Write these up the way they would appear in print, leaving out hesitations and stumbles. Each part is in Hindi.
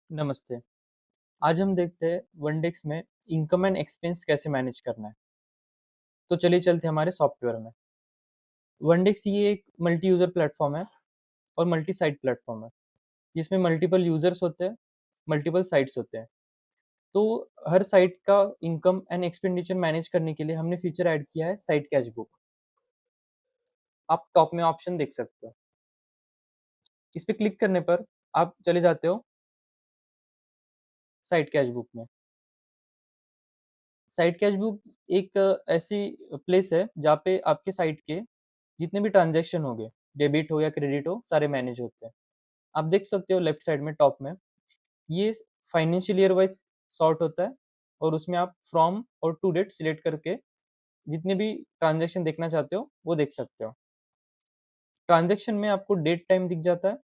नमस्ते। आज हम देखते हैं वनडेस्क में इनकम एंड एक्सपेंस कैसे मैनेज करना है। तो चलिए चलते हैं हमारे सॉफ्टवेयर में। वनडेस्क ये एक मल्टी यूज़र प्लेटफ़ॉर्म है और मल्टी साइट प्लेटफ़ॉर्म है, जिसमें मल्टीपल यूज़र्स होते हैं, मल्टीपल साइट्स होते हैं। तो हर साइट का इनकम एंड एक्सपेंडिचर मैनेज करने के लिए हमने फीचर ऐड किया है साइट कैश बुक। आप टॉप में ऑप्शन देख सकते हो। इस पे क्लिक करने पर आप चले जाते हो साइट कैश बुक में। साइट कैश बुक एक ऐसी प्लेस है जहाँ पे आपके साइट के जितने भी ट्रांजैक्शन हो गए, डेबिट हो या क्रेडिट हो, सारे मैनेज होते हैं। आप देख सकते हो लेफ्ट साइड में टॉप में, ये फाइनेंशियल ईयर वाइज सॉर्ट होता है और उसमें आप फ्रॉम और टू डेट सिलेक्ट करके जितने भी ट्रांजैक्शन देखना चाहते हो वो देख सकते हो। ट्रांजैक्शन में आपको डेट टाइम दिख जाता है,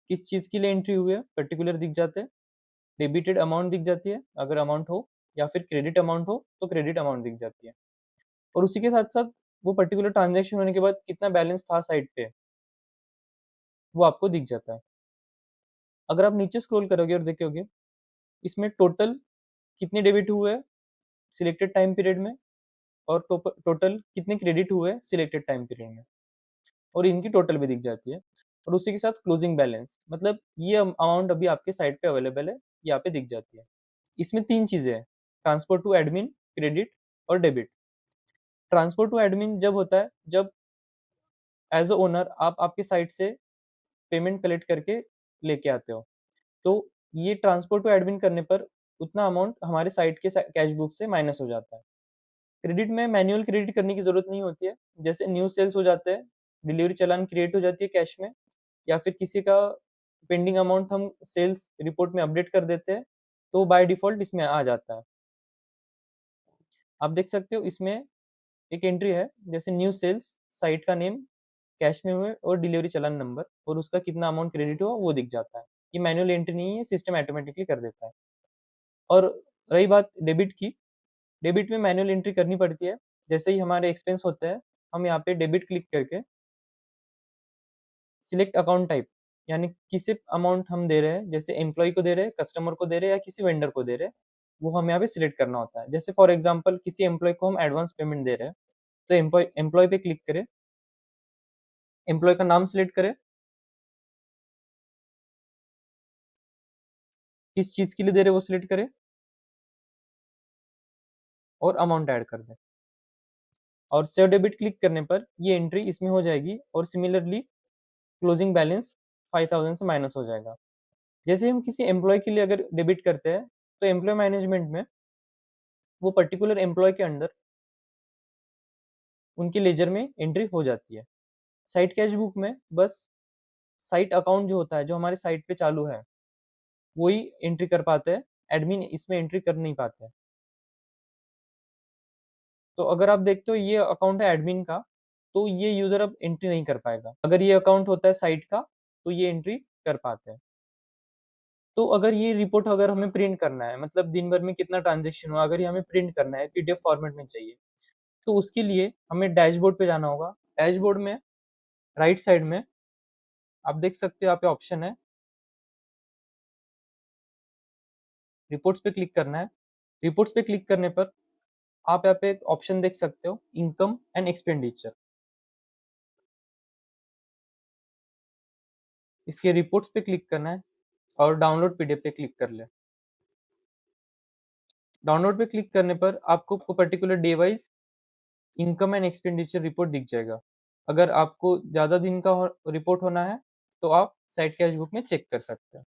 किस चीज़ के लिए एंट्री हुई है पर्टिकुलर दिख जाते हैं, डेबिटेड अमाउंट दिख जाती है अगर अमाउंट हो, या फिर क्रेडिट अमाउंट हो तो क्रेडिट अमाउंट दिख जाती है। और उसी के साथ साथ वो पर्टिकुलर ट्रांजैक्शन होने के बाद कितना बैलेंस था साइट पे वो आपको दिख जाता है। अगर आप नीचे स्क्रॉल करोगे और देखोगे, इसमें टोटल कितने डेबिट हुए हैं सिलेक्टेड टाइम पीरियड में, और टोटल कितने क्रेडिट हुए हैं सिलेक्टेड टाइम पीरियड में, और इनकी टोटल भी दिख जाती है। और उसी के साथ क्लोजिंग बैलेंस, मतलब ये अमाउंट अभी आपके साइट पे अवेलेबल है, यहाँ पे दिख जाती है। इसमें तीन चीज़ें हैं, ट्रांसफर टू एडमिन, क्रेडिट और डेबिट। ट्रांसफर टू एडमिन जब होता है जब एज अ ओनर आप आपके साइट से पेमेंट कलेक्ट करके लेके आते हो, तो ये ट्रांसफर टू एडमिन करने पर उतना अमाउंट हमारे साइट के कैश बुक से माइनस हो जाता है। क्रेडिट में मैन्युअल क्रेडिट करने की ज़रूरत नहीं होती है, जैसे न्यू सेल्स हो जाते हैं, डिलीवरी चालान क्रिएट हो जाती है कैश में, या फिर किसी का पेंडिंग अमाउंट हम सेल्स रिपोर्ट में अपडेट कर देते हैं, तो बाय डिफ़ॉल्ट इसमें आ जाता है। आप देख सकते हो इसमें एक एंट्री है, जैसे न्यू सेल्स, साइट का नेम, कैश में हुए और डिलीवरी चालान नंबर और उसका कितना अमाउंट क्रेडिट हुआ वो दिख जाता है। ये मैनुअल एंट्री नहीं है, सिस्टम ऑटोमेटिकली कर देता है। और रही बात डेबिट की, डेबिट में मैनुअल एंट्री करनी पड़ती है। जैसे ही हमारे एक्सपेंस होते हैं, हम यहाँ पे डेबिट क्लिक करके सिलेक्ट अकाउंट टाइप, यानी किसी अमाउंट हम दे रहे हैं, जैसे एम्प्लॉय को दे रहे हैं, कस्टमर को दे रहे हैं या किसी वेंडर को दे रहे हैं, वो हम यहाँ पे सिलेक्ट करना होता है। जैसे फॉर एग्जांपल किसी एम्प्लॉय को हम एडवांस पेमेंट दे रहे हैं, तो एम्प्लॉय एम्प्लॉय पे क्लिक करें, एम्प्लॉय का नाम सिलेक्ट करें, किस चीज़ के लिए दे रहे हैं वो सिलेक्ट करें और अमाउंट ऐड कर दें। और सेव डेबिट क्लिक करने पर ये एंट्री इसमें हो जाएगी और सिमिलरली क्लोजिंग बैलेंस 5000 से माइनस हो जाएगा। जैसे हम किसी एम्प्लॉय के लिए अगर डेबिट करते हैं, तो एम्प्लॉय मैनेजमेंट में वो पर्टिकुलर एम्प्लॉय के अंडर उनके लेजर में एंट्री हो जाती है। साइट कैश बुक में बस साइट अकाउंट जो होता है, जो हमारे साइट पे चालू है, वही एंट्री कर पाते हैं, एडमिन इसमें एंट्री कर नहीं पाते। तो अगर आप देखते हो ये अकाउंट है एडमिन का, तो ये यूजर अब एंट्री नहीं कर पाएगा। अगर ये अकाउंट होता है साइट का, तो ये एंट्री कर पाते हैं। तो अगर ये रिपोर्ट अगर हमें प्रिंट करना है, मतलब दिन भर में कितना ट्रांजेक्शन हुआ, अगर ये हमें प्रिंट करना है, पीडीएफ फॉर्मेट में चाहिए, तो उसके लिए हमें डैशबोर्ड पे जाना होगा। डैशबोर्ड में राइट साइड में आप देख सकते हो, यहाँ पे ऑप्शन है, रिपोर्ट्स पे क्लिक करना है। रिपोर्ट्स पे क्लिक करने पर आप यहाँ पे एक ऑप्शन देख सकते हो, इनकम एंड एक्सपेंडिचर। इसके रिपोर्ट्स पे क्लिक करना है और डाउनलोड पीडीएफ पे क्लिक कर ले। डाउनलोड पे क्लिक करने पर आपको particular day wise income and expenditure report दिख जाएगा। अगर आपको ज़्यादा दिन का रिपोर्ट होना है, तो आप साइट कैश बुक में चेक कर सकते हैं।